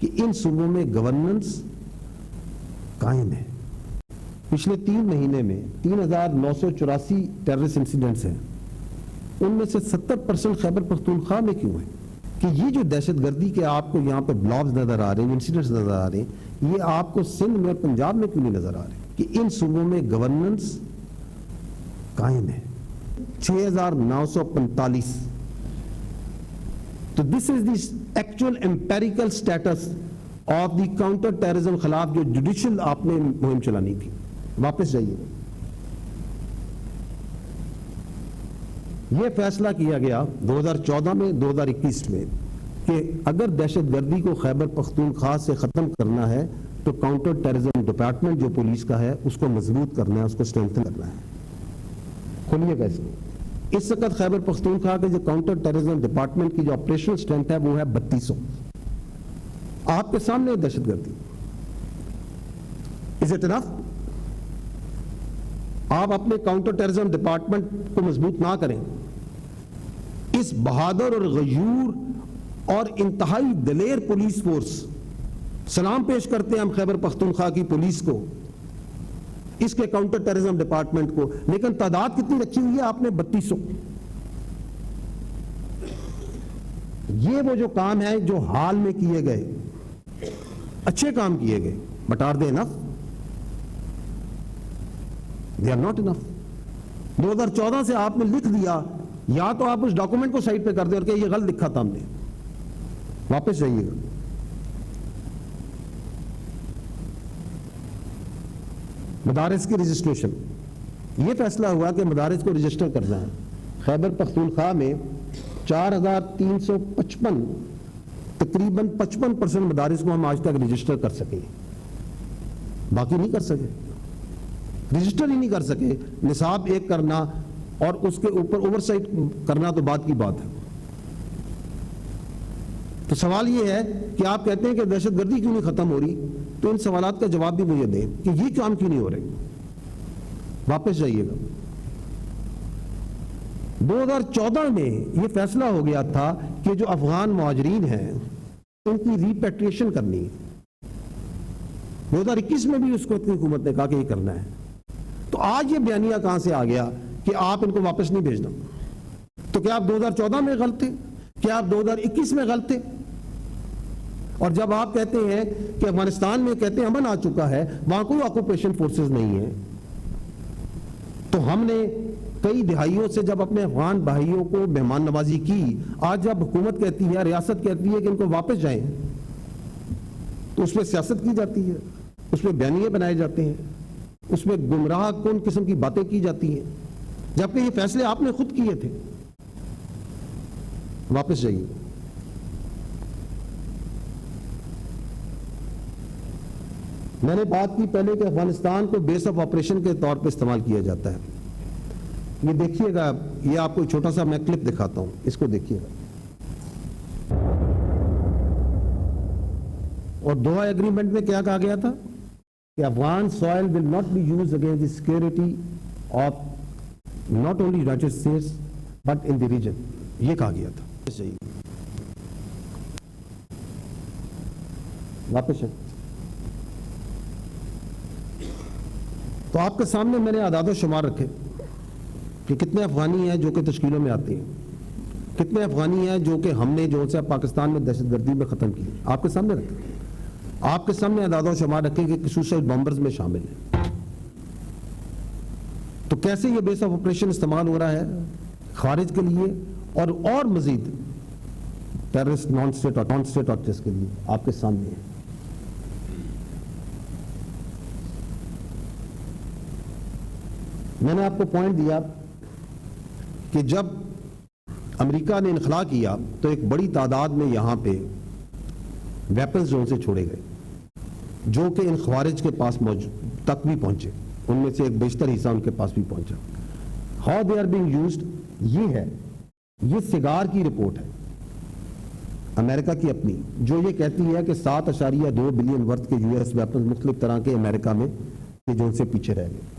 کہ ان صوبوں میں گورننس قائم ہے. پچھلے 3 مہینے میں 3984 ٹیررسٹ انسیڈنٹس ہیں. ان میں سے 70% خیبر پختونخوا میں کیوں ہیں؟ کہ یہ جو دہشت گردی کے آپ کو یہاں پہ بلاگز نظر آ رہے ہیں، انسیڈنٹس نظر آ رہے ہیں، یہ آپ کو سندھ میں اور پنجاب میں کیوں نہیں نظر آ رہے؟ کہ ان صوبوں میں گورننس قائم ہے. 6945. تو this is the actual empirical status of the counter terrorism خلاف جو جوڈیشل آپ نے مہم چلانی تھی. واپس جائیے. یہ فیصلہ کیا گیا 2014 میں 2021 میں کہ اگر دہشت گردی کو خیبر پختونخوا سے ختم کرنا ہے تو کاؤنٹر ٹیررزم ڈپارٹمنٹ جو پولیس کا ہے اس کو مضبوط کرنا ہے، اس کو اسٹرینتھن کرنا ہے. کھولیے گا اس کو. اس وقت خیبر پختونخوا کے جو کاؤنٹر ٹیررزم ڈپارٹمنٹ کی جو آپریشنل اسٹرینتھ ہے وہ ہے 3200. آپ کے سامنے دہشت گردی. Is it enough? آپ اپنے کاؤنٹر ٹیررزم ڈپارٹمنٹ کو مضبوط نہ کریں. اس بہادر اور غیور اور انتہائی دلیر پولیس فورس، سلام پیش کرتے ہیں ہم خیبر پختونخوا کی پولیس کو، اس کے کاؤنٹر ٹیررزم ڈپارٹمنٹ کو. لیکن تعداد کتنی رکھی ہوئی ہے آپ نے؟ 3200. یہ وہ جو کام ہے جو حال میں کیے گئے، اچھے کام کیے گئے، but are they enough? They are not enough. 2014 سے آپ نے لکھ دیا، یا تو آپ اس ڈاکومنٹ کو سائٹ پہ کر دیں اور کہ یہ غلط لکھا تھا ہم نے. واپس جائیے گا. مدارس کی رجسٹریشن. یہ فیصلہ ہوا کہ مدارس کو رجسٹر کرنا ہے. خیبر پختونخوا میں 4355 تقریباً 55% مدارس کو ہم آج تک رجسٹر کر سکے. باقی نہیں کر سکے، رجسٹر ہی نہیں کر سکے. نصاب ایک کرنا اور اس کے اوپر اوورسائٹ کرنا تو بات کی بات ہے. تو سوال یہ ہے کہ آپ کہتے ہیں کہ دہشت گردی کیوں نہیں ختم ہو رہی، تو ان سوالات کا جواب بھی مجھے دیں کہ یہ کام کیوں نہیں ہو رہے. واپس جائیے گا. 2014 میں یہ فیصلہ ہو گیا تھا کہ جو افغان مہاجرین ہیں ان کی ریپیٹریشن کرنی ہے. 2021 میں بھی اس کو حکومت نے کہا کہ یہ کرنا ہے. تو آج یہ بیانیہ کہاں سے آ گیا کہ آپ ان کو واپس نہیں بھیجنا؟ تو کیا آپ 2014 میں غلط تھے؟ کیا آپ 2021 میں غلط تھے؟ اور جب آپ کہتے ہیں کہ افغانستان میں کہتے ہیں امن آ چکا ہے، وہاں کوئی آکوپیشن فورسز نہیں ہیں، تو ہم نے کئی دہائیوں سے جب اپنے افغان بھائیوں کو مہمان نوازی کی، آج جب حکومت کہتی ہے، ریاست کہتی ہے کہ ان کو واپس جائیں، تو اس میں سیاست کی جاتی ہے، اس میں بیانیے بنائے جاتے ہیں، اس میں گمراہ کن قسم کی باتیں کی جاتی ہیں، جبکہ یہ فیصلے آپ نے خود کیے تھے. واپس جائیے. میں نے بات کی پہلے کہ افغانستان کو بیس آف آپریشن کے طور پہ استعمال کیا جاتا ہے. یہ دیکھیے گا، یہ آپ کو چھوٹا سا میں کلپ دکھاتا ہوں، اس کو دیکھیے گا. اور دوحہ ایگریمنٹ میں کیا کہا گیا تھا کہ Afghan soil will not be use against the security of not only United States but in the region. یہ کہا گیا تھا. واپس ہے. تو آپ کے سامنے میں نے اعداد و شمار رکھے کہ کتنے افغانی ہیں جو کہ تشکیلوں میں آتے ہیں، کتنے افغانی ہیں جو کہ ہم نے جو سے پاکستان میں دہشت گردی میں ختم کی. آپ کے سامنے رکھے. آپ کے سامنے اعداد و شمار رکھے کہ سوسائڈ بمبرز میں شامل ہیں. تو کیسے یہ بیس آف آپریشن استعمال ہو رہا ہے خارج کے لیے اور مزید ٹیررسٹ نان اسٹیٹ آکٹرز کے لیے، آپ کے سامنے ہے. میں نے آپ کو پوائنٹ دیا کہ جب امریکہ نے انخلا کیا تو ایک بڑی تعداد میں یہاں پہ ویپنز زون سے چھوڑے گئے جو کہ ان خوارج کے پاس تک بھی پہنچے. ان میں سے ایک بیشتر حصہ ان کے پاس بھی پہنچا. How they are being used یہ ہے، یہ سگار کی رپورٹ ہے امریکہ کی اپنی، جو یہ کہتی ہے کہ 7.2 بلین ورتھ کے یو ایس ویپنز مختلف طرح کے امریکہ میں جو ان سے پیچھے رہ گئے.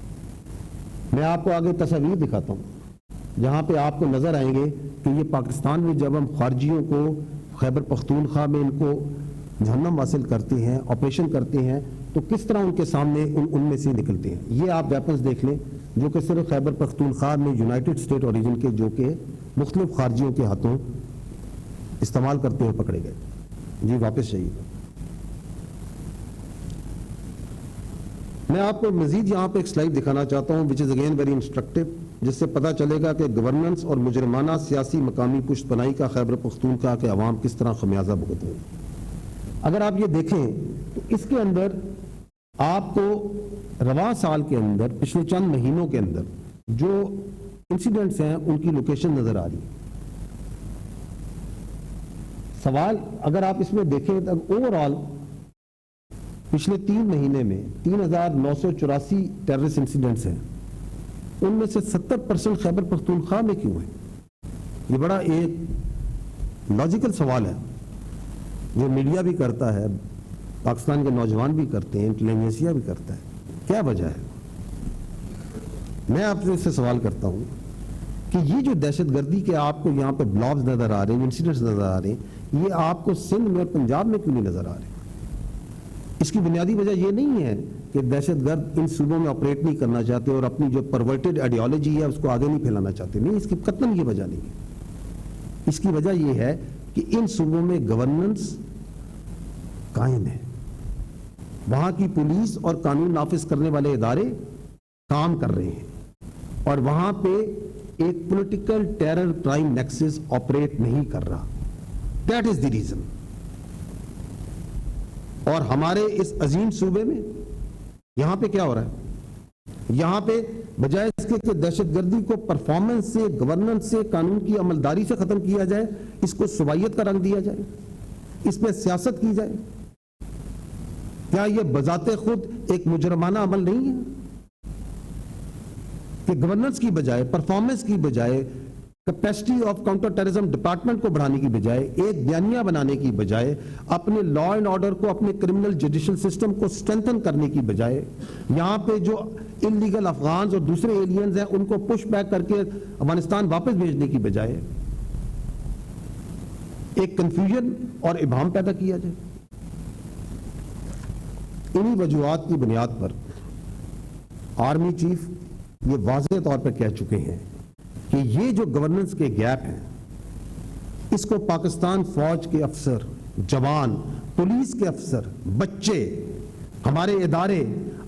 میں آپ کو آگے تصاویر دکھاتا ہوں جہاں پہ آپ کو نظر آئیں گے کہ یہ پاکستان میں جب ہم خارجیوں کو خیبر پختونخوا میں ان کو جہنم واصل کرتے ہیں، آپریشن کرتے ہیں، تو کس طرح ان کے سامنے ان میں سے نکلتے ہیں. یہ آپ ویپنز دیکھ لیں جو کہ صرف خیبر پختونخوا میں یونائٹڈ اسٹیٹ اوریجن کے جو کہ مختلف خارجیوں کے ہاتھوں استعمال کرتے ہوئے پکڑے گئے. جی واپس جائیے. میں آپ کو مزید یہاں پہ ایک سلائیڈ دکھانا چاہتا ہوں which is again very instructive، جس سے پتہ چلے گا کہ گورننس اور مجرمانہ سیاسی مقامی پشت پناہی کا خیبر پختونخوا کے عوام کس طرح خمیازہ بھگت رہے ہیں. اگر آپ یہ دیکھیں تو اس کے اندر آپ کو رواں سال کے اندر پچھلے چند مہینوں کے اندر جو انسیڈنٹس ہیں ان کی لوکیشن نظر آ رہی ہے. سوال اگر آپ اس میں دیکھیں تو اوور آل پچھلے 3 مہینے میں 3984 ٹیررسٹ انسیڈنٹس ہیں. ان میں سے 70% خیبر پختونخوا میں کیوں ہیں؟ یہ بڑا ایک لاجیکل سوال ہے جو میڈیا بھی کرتا ہے، پاکستان کے نوجوان بھی کرتے ہیں، انٹیلیجنسیا بھی کرتا ہے. کیا وجہ ہے؟ میں آپ سے اس سے سوال کرتا ہوں کہ یہ جو دہشت گردی کے آپ کو یہاں پہ بلاگز نظر آ رہے ہیں، انسیڈنٹس نظر آ رہے ہیں، یہ آپ کو سندھ میں اور پنجاب میں کیوں نہیں نظر آ رہے؟ اس کی بنیادی وجہ یہ نہیں ہے کہ دہشت گرد ان صوبوں میں آپریٹ نہیں کرنا چاہتے اور اپنی جو پرورٹڈ آئیڈیالوجی ہے اس کو آگے نہیں پھیلانا چاہتے. نہیں، اس کی قطعاً یہ وجہ نہیں ہے. اس کی وجہ یہ ہے کہ ان صوبوں میں گورننس قائم ہے، وہاں کی پولیس اور قانون نافذ کرنے والے ادارے کام کر رہے ہیں، اور وہاں پہ ایک political terror crime nexus operate نہیں کر رہا. That is the reason. اور ہمارے اس عظیم صوبے میں یہاں پہ کیا ہو رہا ہے؟ یہاں پہ بجائے اس کے کہ دہشت گردی کو پرفارمنس سے، گورننس سے، قانون کی عملداری سے ختم کیا جائے، اس کو صوبائیت کا رنگ دیا جائے، اس میں سیاست کی جائے. کیا یہ بذات خود ایک مجرمانہ عمل نہیں ہے کہ گورننس کی بجائے، پرفارمنس کی بجائے، capacity of counter terrorism department کو بڑھانے کی بجائے، ایک بیانیہ بنانے کی بجائے، اپنے لا اینڈ آرڈر کو، اپنے کرمنل جوڈیشل سسٹم کو اسٹرینتھن کرنے کی بجائے، یہاں پہ جو انلیگل افغانز اور دوسرے ایلینز ہیں ان کو پش بیک کر کے افغانستان واپس بھیجنے کی بجائے ایک کنفیوژن اور ابہام پیدا کیا جائے. انہی وجوہات کی بنیاد پر آرمی چیف یہ واضح طور پر کہہ چکے ہیں کہ یہ جو گورننس کے گیپ ہیں اس کو پاکستان فوج کے افسر، جوان، پولیس کے افسر، بچے، ہمارے ادارے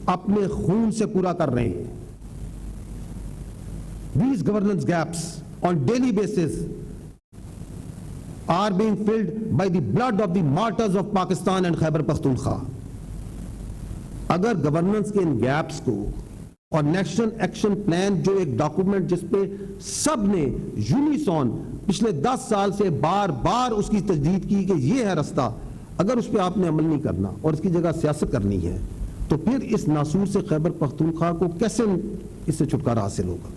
اپنے خون سے پورا کر رہے ہیں. These governance gaps on daily basis are being filled by the blood of the martyrs of Pakistan and Khyber Pakhtunkhwa. اگر گورننس کے ان گیپس کو اور نیشنل ایکشن پلان جو ایک ڈاکومنٹ جس پہ سب نے یونیسون پچھلے 10 سال سے بار بار اس کی تجدید کی کہ یہ ہے رستہ، اگر اس پہ آپ نے عمل نہیں کرنا اور اس کی جگہ سیاست کرنی ہے تو پھر اس ناسور سے خیبر پختونخوا کو کیسے اس سے چھٹکارا حاصل ہوگا؟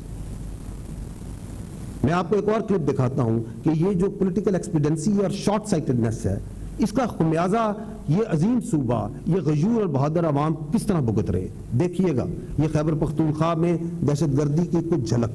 میں آپ کو ایک اور کلپ دکھاتا ہوں کہ یہ جو پولیٹیکل ایکسپیڈنسی اور شارٹ سائٹڈنس ہے اس کا خمیازہ یہ عظیم صوبہ، یہ غیور اور بہادر عوام کس طرح بھگت رہے. دیکھیے گا یہ خیبر پختونخوا میں دہشت گردی کی کچھ جھلک.